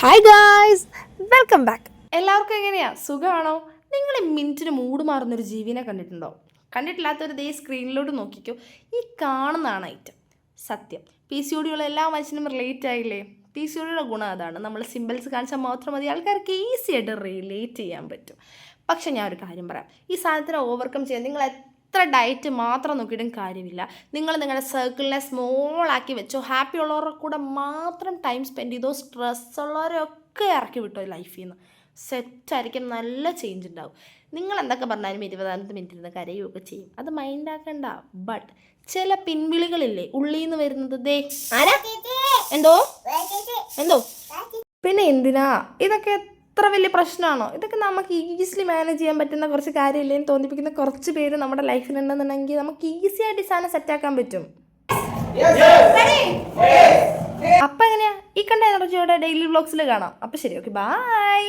Hi guys, welcome back. എല്ലാവർക്കും എങ്ങനെയാ, സുഖമാണോ? നിങ്ങൾ ഈ മിനിറ്റിന് മൂഡ് മാറുന്നൊരു ജീവിനെ കണ്ടിട്ടുണ്ടോ? കണ്ടിട്ടില്ലാത്തൊരു ദേ സ്ക്രീനിലോട്ട് നോക്കിക്കോ. ഈ കാണുന്നതാണ് ഐറ്റം. സത്യം, PCOD എല്ലാ മനുഷ്യനും റിലേറ്റ് ആയില്ലേ? PCOD ഗുണം അതാണ്, നമ്മൾ സിമ്പിൾസ് കാണിച്ചാൽ മാത്രം മതി, ആൾക്കാർക്ക് ഈസി ആയിട്ട് റിലേറ്റ് ചെയ്യാൻ പറ്റും. പക്ഷെ ഞാൻ ഒരു കാര്യം പറയാം, ഈ സാധനത്തിനെ ഓവർകം ചെയ്യാൻ നിങ്ങൾ എത്ര ഡയറ്റ് മാത്രം നോക്കിയിട്ടും കാര്യമില്ല. നിങ്ങൾ നിങ്ങളുടെ സർക്കിളിനെ സ്മോൾ ആക്കി വെച്ചോ, ഹാപ്പി ഉള്ളവരുടെ കൂടെ മാത്രം ടൈം സ്പെൻഡ് ചെയ്തോ, സ്ട്രെസ് ഉള്ളവരൊക്കെ ഇറക്കി വിട്ടോ ലൈഫിൽ നിന്ന്. സെറ്റായിരിക്കും, നല്ല ചേഞ്ച് ഉണ്ടാവും. നിങ്ങൾ എന്തൊക്കെ പറഞ്ഞാലും 20 മിനിറ്റ് ഇരുന്ന് കരയുകയൊക്കെ ചെയ്യും, അത് മൈൻഡാക്കണ്ട. ബട്ട് ചില പിൻവിളികളില്ലേ ഉള്ളിൽ നിന്ന് വരുന്നത്, ദേ എന്തോ എന്തോ പിന്നെ എന്തിനാ ഇതൊക്കെ? എത്ര വലിയ പ്രശ്നമാണോ ഇതൊക്കെ? നമുക്ക് ഈസിലി മാനേജ് ചെയ്യാൻ പറ്റുന്ന കുറച്ച് കാര്യമില്ലേന്ന് തോന്നിപ്പിക്കുന്ന കുറച്ച് പേര് നമ്മുടെ ലൈഫിലുണ്ടെന്നുണ്ടെങ്കിൽ നമുക്ക് ഈസി ആയിട്ട് ഈ സാധനം സെറ്റാക്കാൻ പറ്റും. അപ്പം എങ്ങനെയാ ഈ കണ്ട എനർജിയോടെ ഡെയിലി വ്ളോഗ്സിൽ കാണാം. അപ്പം ശരി, ഓക്കെ, ബൈ.